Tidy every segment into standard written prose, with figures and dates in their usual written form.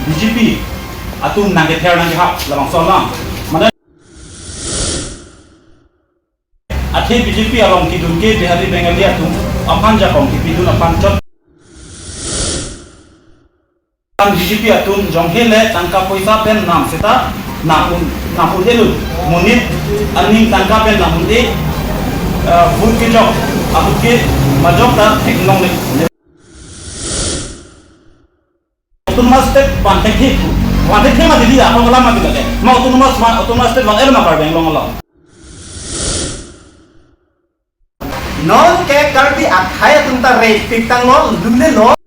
BJP atum nang kether nang kehap labang solam mana athe BJP along kidun ke Bihari Bengali atum aphan jakong kipidun aphan chot BJP atum jonghele tangka poisa pen nam seta napun delu munit aning tangka pen namun de food ke jok abut ke majok ta teknong le autonomous state pantek hiku pantek tema dili apa lama kita le mau autonomous state bang elma par beng long long non ke karbi akhaya tunta rate tiktang lo dumne lo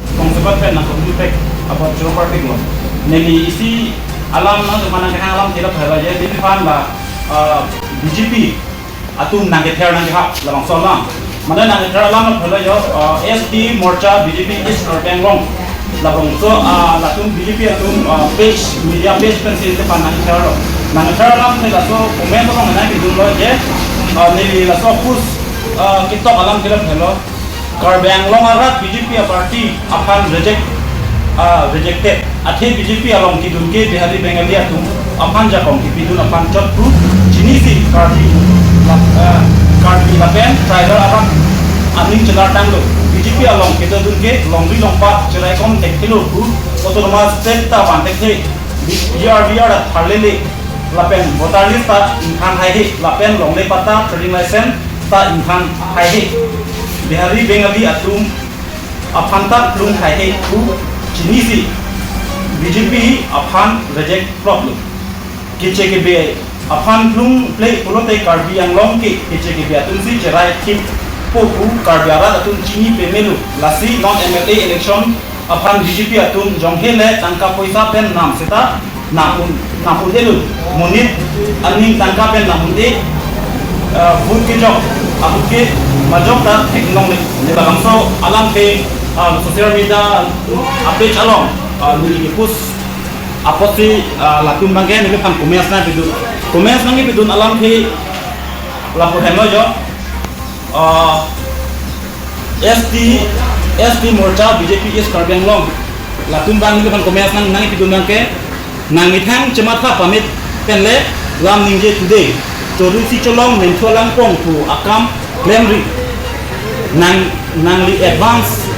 kong sebab pen nak tek apa jero partik lo neli isi alam na mana ke alam tidak bhala je dili pan ba BJP atum nang kether nang kehap labang solam mana nang kether alam bhala yo SD morcha BJP is Bengalong labang so latung BJP atum page media page pensil pan nang kether alam ne la so komen to ngana ki dun lo je neli la so pus kitok alam tidak bhala kar Bengalong arat BJP party aphan rejected athe BJP along kidun ke Bihari Bengali atum aphan jakong kipidun aphan chot tu jinisi karbi lapen trailer arak aning celar tanglo BJP along kidun ke longri longpa cerai kom tekkilo tu autonomous state ta bantek he BR tharlele lapen voter list ta inchan hai he lapen longle pata trading license ta inchan hai he Bihari Bengali atum aphan ta lung hai he tu jinisi BJP aphan reject problem kiche ke be aphan plum play pulote karbi yang long ke kiche ke be atun si cerai kim poku karbi ara atun chini pemelu lasi non MLA election aphan BJP atun jonghele tangka poisa pen nam seta napun delu munit aning tangka pen namun de food ke jok abut ke majok ta teknong ne bagangso alam ke sosial media update along nili pus apa sih lakum bagian ini kan komersi nanti bidun alam ke lapor hemo jo SD morcha BJP is Bengalong lakum bang ini kan komersi nanti bidun nanti nangi thang cemat ka pamit penle lam ninje today toru si cholong mentolang pong tu akam lemri nang li advance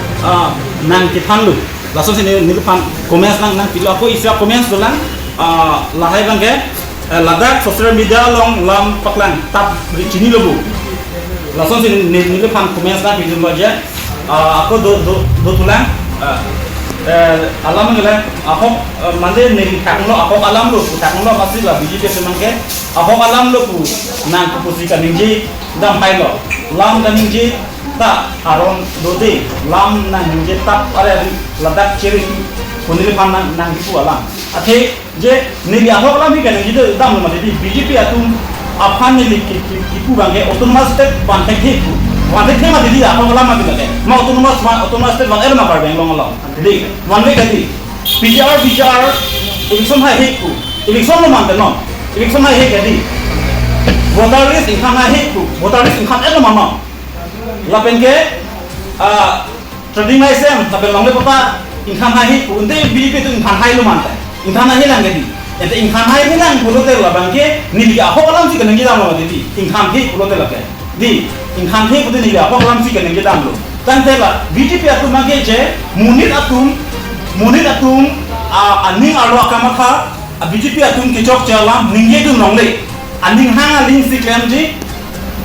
nang kithanlu langsung sini nilupan komen nang pilo aku isi komen dolang lahai bang ke ladak sosial media long lam paklang tap cini lobu langsung sini nilupan komen nang pilo aja aku do tulang alam ngelang aku mande neng takno aku alam lu takno masih lah BJP senang ke aku alam lu nang kepusikan ninji dam pailo lam dan ninji tak aron dode lam nang ninje tap are ladak ciri kunili pan nang kipu alam athe je nili ahok alam hi kan ninje dam ma di BJP atum aphan nili kipu bange autonomous state bantek hiku bantek ma di ahok alam ma di ma autonomous state bang elma par beng long long di manwe kadi BJR election hai hiku election lo man no election hai kadi voter list income hai hiku voter list income elma ma lapen ke trading license tapi longle papa income hai unte BJP tu income hai lo manta income hai lang gadi ente income hai lang pulote labang ke nili ahok alam si kanang gidam lo di income hi pulote lake di income hi pulote nili ahok alam si kanang gidam lo kan tela BJP atum mage je munit atum aning alo akamata BJP atum kichok chalam ningye tu longle aning hang aling si klemji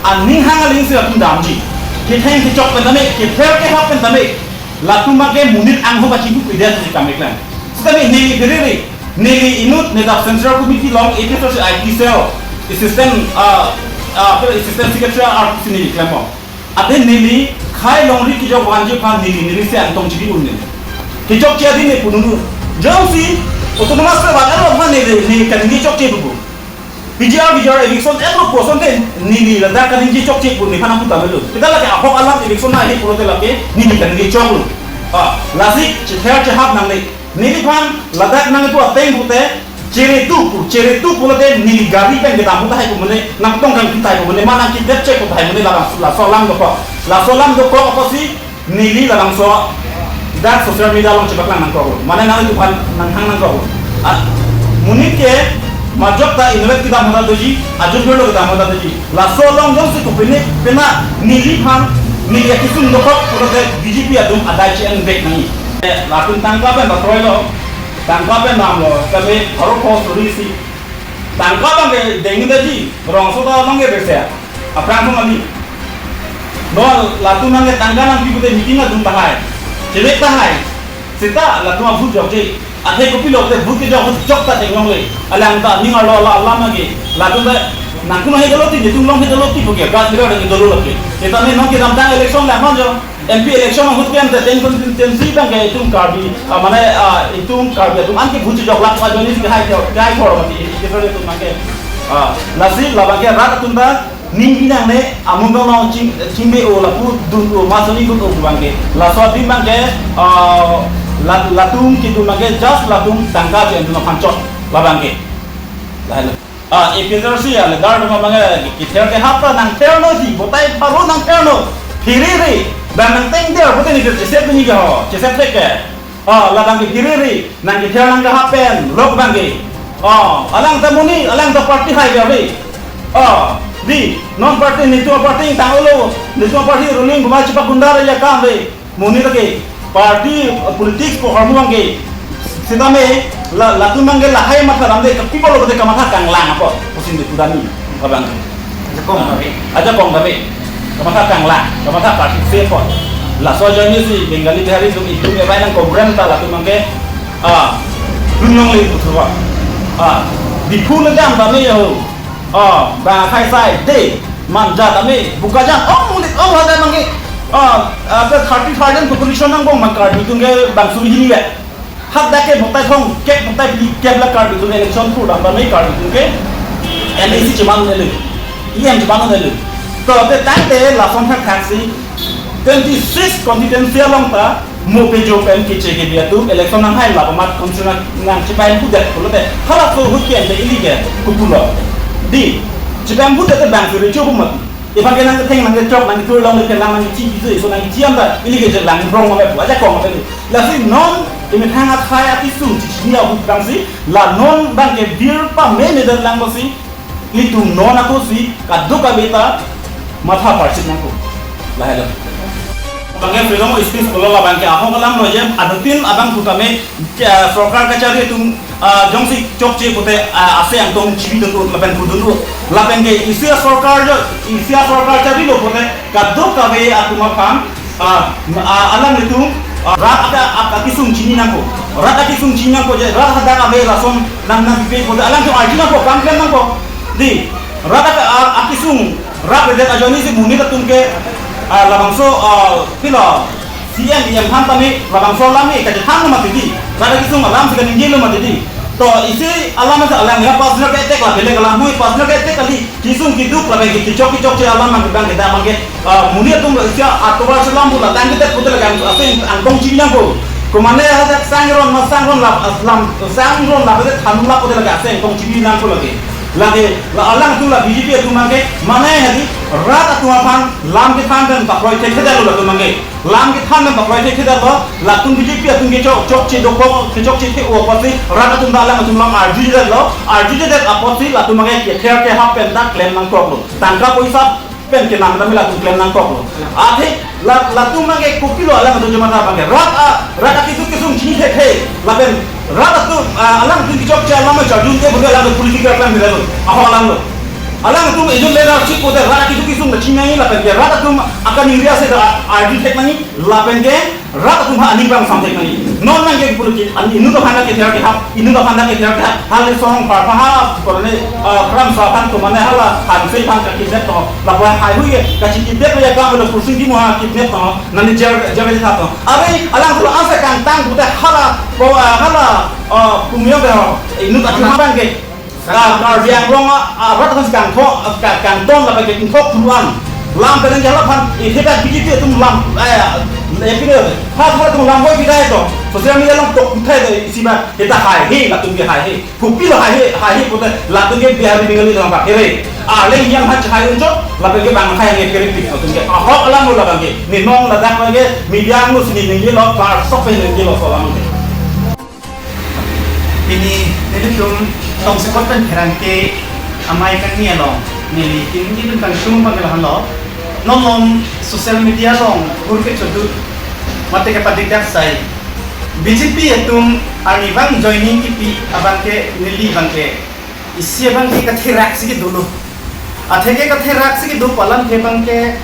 aning hang aling si atum damji kita yang kecok pentame, kether kehap pentame, latung makai munit angho baci bu pidah si kami klan. Setami neli inut nedap central committee long itu terus IT cell, assistant secretary RPC neli klan. Ada neli kai long ri kecok wanjib kan neli si antong ciri unni. Kecok cia di ne pununu, jauh si autonomous lebakan apa neli kan kecok cia bu. BJR election etro person ten nili ladak kan inji chok chek pun ni kana puta melu kita lagi ahok alam election na hi purote lagi nili kan inji chok lu lasik kether kehap nang ni nili pan ladak nang tu ateng pute cere tu purote nili gari pen kita puta hai pumene nang tong kan kita hai pumene mana kita cek puta hai pumene la solam do ko apa si nili la so dak sosial media long cebak lang nangko mana nang itu kan nang hang nangko munit ke majok ta inlet kita mata doji ajut belo kita mata doji la so long jong se kupine pena nili phan nili kisum dokok prote BJP adum adai chen bek ni la kun tangka ben ba troilo tangka ben nam lo kami haro ko solusi tangka bang ke dengi doji rong so ta nong ke bese aprang thong ali no la tu nang ke tangka nang pipute meeting adum bahai cewek bahai sita la tu abu jok je ahe ko pilo te buti jok jok ta tengong le alang ta ni ngalo la Allah magi la tu nang kuno he galoti je tung long he galoti boge gas biro de dolo loke eta ne nong ke dam tang election la monjo MP election hut ke ante ten constituency bang ke tung karbi mane itung karbi tum an ke buti jok la pa joni ke hai thoro mati ke thore tu mang ke la si la bang ke rat tum da ning binang ne amung no chingbe o la pu dun o masoni ko bang ke la so bi bang ke latung kitu mage just latung tangka je antu pancot labangke lalu efficiency ya le dar ma mage kether ke hapta nang terno ji botai paro nang terno phiriri dan nang teng der botai ni ke set ni ga ho set ke labangke phiriri nang kether nang ga hapen lok bangke alang ta muni alang ta party hai ga be di non party ni tu party tangolo ni tu party ruling guma cepak gundar ya kam be muni ke parti politik ko harmuang ke sidame la tu mangge la hai mata ramde people lo de kamata kang lang apa pusin de tudani abang aja kong dabe kamata kang lang kamata parti sepo la so jani si bengali bihari tu itu me bai nang program ta la tu mangge dunong le putwa di phul jam dame yo ba khai sai de manja dame buka jam mulit hada mangge apa 30,000 population nang bong makar bitunge bangsuri hini be hat dake botai thong kek botai bi kebla kar bitun election through dam mai kar bitunge NAC chman nelu EM chman nelu to te tante la som thak taxi 26 constituency long ta mo pe jo pen ke che ke bia tu election nang hai la mat komsuna nang chipai pu det ko te khala so hu ke de ili ke kupulo di chipai pu te bangsuri chu mat ipan ke nang teng nang chok nang tur long ke nang chi chi so nang chiam da ili ke lang rong ma ba ja kong ma la si non imi thang at khai ati sum chi chi ya hu bang si la non bang ke dir pa me me da lang si li tu non ako si ka du ka beta matha par chi nang ko la hello bang freedom of speech ko la bang ke ahong lam no je adutin abang putame sarkar ka chari tum jongsi chokche pote ase ang tong chibi to lapen pudulu lapen ke isia sarkar chari lo pote kaddo ka be atuma pham alam itu rat aka kisung chini nang ko rat aka kisung chini nang ko je rat hada ka be rason nang be pote alam to arjuna ko kam ken nang ko di rat aka kisung rat be ajoni si muni ta tunke labangso pilo siang yang hantami labangso lami ka jang ma tidi rat kisung alam si kan injil ma tidi to isi alam sa alam ya pasna ka tek la bele kala hui pasna ka tek kali kisung kiduk la be kichok che alam ma bang kita mangi muni tum sia atoba salam bula tang kita putel kan asin angkong chinya ko kumane hada sangron la aslam sangron la be thanula putel ka asin angkong chinya ko lagi la alang tu la BJP tu mangi mane hadi rat atu aphan lam ke than dan pakroi the kheda lo tu mangi lam ke than dan pakroi the kheda lo la tun BJP atu ke chok che dokko ke chok che the o pasi rat atu da lam atu lam RG det aposi la tu mangi ke kher ke hap pen ta claim nang ko lo tangka poisa pen ke nang da mila tu claim nang ko lo ate la tu mangi ko kilo alang atu jama ta mangi rat atu ke sung chi the la pen rat atu alang tu ke chok che alam ma chadun ke buga alang political plan mila lo alang tu ejon leadership ko de rat atu ke sung chi nai la pen ke rat atu akan india se da RG tek nani la pen ke rat atu ma ani bang sam tek nani non nang ke puluki an inu do hana ke ter ke hap inu do hana ke ter ke hal song par ha ko ne kram sa pan ko mane hala han se pan ka kidnap to la ba hai hu ye ka chi kidnap ya ka mo kursi di mo ha kidnap to nani jabe ta to abe alang tu asa kan tang bu ta hala ko hala kumyo be inu ta ha bang ke kar biang rong rat kan kan ton la ba ke thok tuan lam pe nang jala pan itheta BJP tum Epide ha tu lam boy pidai to social media long tok thai to isiba eta hai he la tu ge hai he phupi lo hai he pota la tu ge biar bingali long ka kere le yang ha chai uncho la ge bang khai nge kere pik tu ge ho alam lo la ge ni nong la dak ge media mu sini ni lo par sok pe ni lo so lam ge ini tum tong sekot kan herang ke amai kan ni long ni ini kan sum pa ge lo non social media long urke chodu mate ke padik sai BJP atum arni bang joining ki pi abang ke nili bang ke isi bang ke kathirak sigi dulu athege kathirak sigi du palam ke bang ke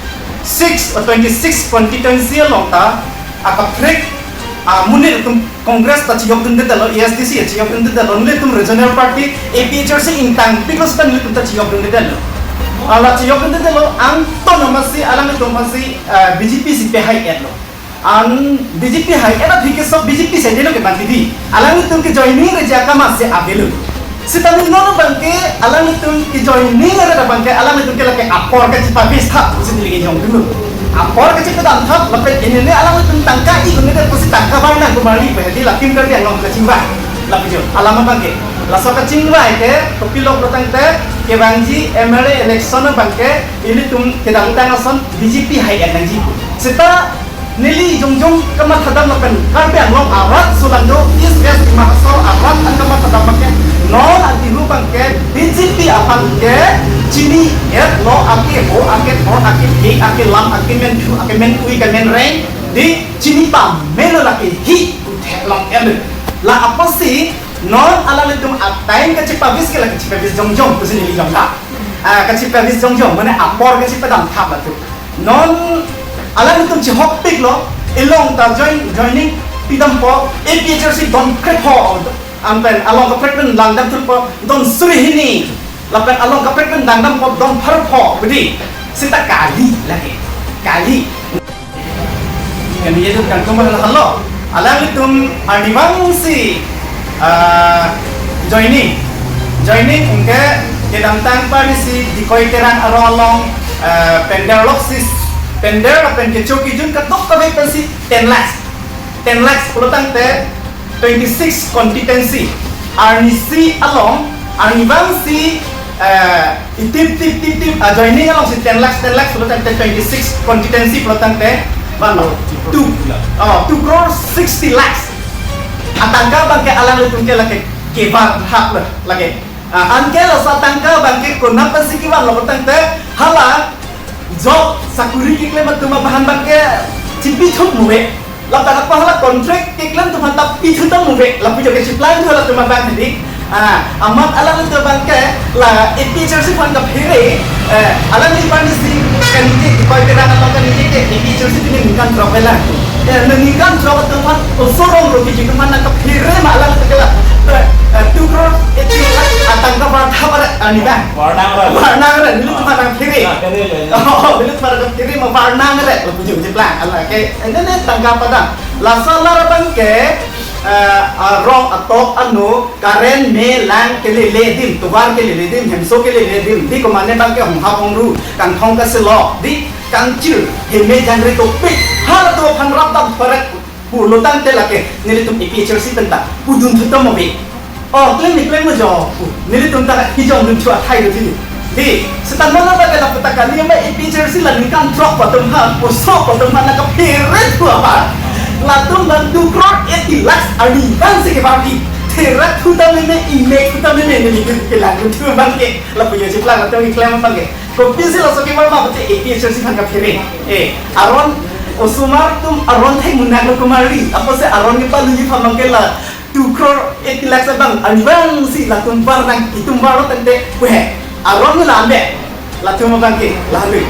6 or 26 constituency long ta akaphrek munir tum congress ta chiyok dun de dalo asst chiyok dun de dalo ne tum regional party APHLC intang because pan tum ta chiyok dun de dalo ala chiyok dun de dalo ang to namasi alam to masi BJP si pe hai etlo an BJP hai era thike sob BJP se delo ke banti di alang tum ke joining re jaka ma se avelu sitami no banke alang tum ke joining re da banke alang tum ke lake apor ke chipa bistha se dili ke jong dulu apor ke chipa dam thap lape enene alang tum tangka i gunne de posi tangka bai na kumari pe di lakim kar de ngom ke chingba lapijo alama banke laso ka chingba ke topilok rotang te ke bangji MLA election banke ini tum ke dang tang ason BJP hai en ji sita Nili jong kamat hadam lapen karpe anglong arat sulando is mahaso arat an kamat hadam pakai non anti lupang ke BJP aphan ke chini lo ake ho ake lam ake men ui ke men rain di chini pam melo laki hi long el la apa sih non ala letum atain ke cipabis ke laki cipabis jong tu sini jong la ke cipabis jong mana apor ke cipadam thap la tu non alam itu cihok pik lo, ilong ta joining pidam po, APHLC don krepo, ampen along kaprekten langdam tu po don surihini, lapen along kaprekten langdam po don parpo, budi, sita kali lagi, kali. Yang dia tu kan kembali halo, alam itu animang si joining, engke kedam tang parisi dikoi terang along penderloksis. Tender apen ke choki jun ka tok kabe pensi 10 lakhs pulutang te 26 constituency RNC along arnibang si tip joining along si 10 lakhs pulutang te 26 constituency pulutang te mano 2 crore 60 lakhs atangka bangke alang lutung ke lake kevar hak lage anke lo satangka bangke kona pensi kiwan lo pulutang te hala job sakuri kikle matuma bahan bangke cipi thuk muwe lapta apa hala kontrak kiklan tu mantap pichu tam muwe lapu joge ciplan tu hala tuma bang tadi amat alam tu bangke la APHLC fan ka phire alam ni pan si kanite koi terang atau kanite ke APHLC ni ngkan tropela ngkan trop tu fan osorong ro ki mana ka phire malam tu kala 2 crore 80 lakh atangka bartha bar anibang warnang re nilu tu mana phire bilut para ka phire ma warnang re lapu joge ciplan ala ke ene tangka pada la salar bangke rong atok anu karen me lang kele ledim tuwar kele ledim hemso kele ledim di komane bangke hong hapong ru kan thong ka selo di kan chir heme jangre to pik hal to phan rap dam parak pulutang te lake nili tum APHLC tenta pudun thutam mobi claim mo jo nili tum ta hijong dun chua thai ru di setan mana ba kala pataka ni ma APHLC lan kan drop patum ha posok patum mana ka pire tu apa latung dan 2 crore 80 lakhs ari bang se ke party terat thutam ne ime thutam ne ni ke la tu bangke la punya cipla la tu claim bangke ko pisi la so ke ma bate APHLC kan ka pire aron osumar tum aron thai munak lo kumari apa se aron ke palu ni phamangke la 2 crore 80 lakhs bang ari bang si la tum bar nang itum baro tante we aron la ambe la tu bangke la lui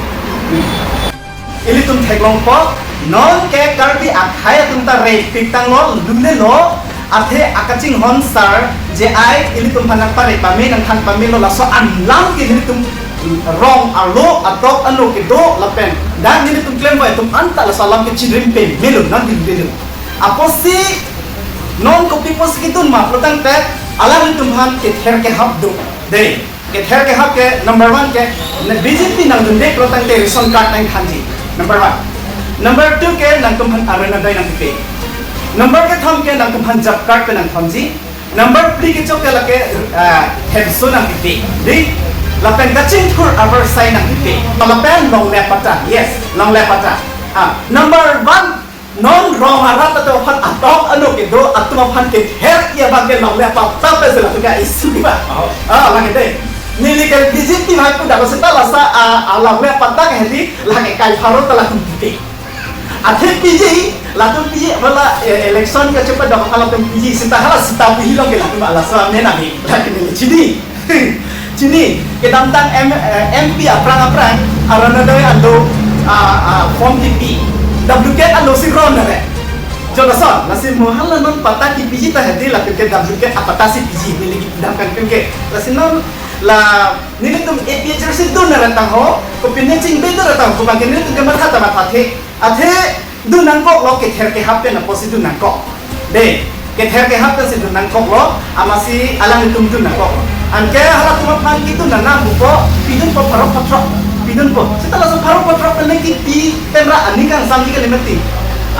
ili tum thaglong po non ke karbi akhaya tumta re piktang lo lumne lo athe akaching hon sar je ai ili tum panak pare pame nang than pame lo la so anlam ke ili tum rong alo atok anu ke do lapen dan ili tum claim boy tum anta la salam ke chidrim pe melo nan din aposi non kopi pos kitun ma protang te ala ili tum han ke ther ke hab do de ke ther ke hab ke number 1 ke BJP nang dun de protang te ration card nang khanji number 1 Number 2 ke nang tumhan arena dai nang pipi. Number ke thom ke nang tumhan job card pe nang thomji. Number 3 ke chok ke lake hebso nang pipi. Di lapen kacing thur our sign nang pipi. Lapen long le pata. Yes, long le pata. Number 1 non wrong arat atau phan atok anu ke do atuma phan ke her ia bagai long le pata pe sela tuga isu ba. Lagi deh. Nili ke BJP hai pu dapat setelah sa long le pata ke hedi lagi kai pharo telah pipi. Akhir PJ, lalu PJ malah election ke cepat dah kalau tem PJ setahala setahu hilang ke lalu malah selama ni lagi ni cini kita tentang MP aprang arana dah ando form TP WK ando si ron ada Jodosan, nasi muhala non patah di PJ tak hadir lalu ke WK apa tasi PJ ni lagi damkan ke nasi non la nini tum APHLC tu narantang ho kopinnya cing betul ratang ko bangkin ni tu gambar hata mathe athe du nangkok lo kether kehap na posi du nangkok de kether kehap si du nangkok lo amasi alang tum du nangkok anke hala tuma phan ki tu nana buko pidun po parok patrok pidun po setelah so parok patrok na ki di temra ani kan samti kan nemati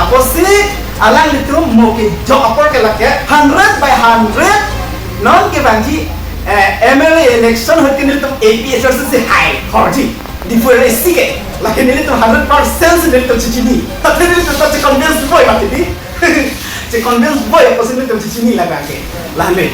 aposi alang itu mo ke jo apor ke lake 100 by 100 non ke bangji MLA election होती नहीं तो APHLC से हाई खर्ची डिफरेंस के लेकिन नहीं तो 100% से नहीं तो चिचिनी तभी नहीं तो चिकन बेस बॉय बात थी चिकन बेस बॉय अपने नहीं तो चिचिनी लगा के लाने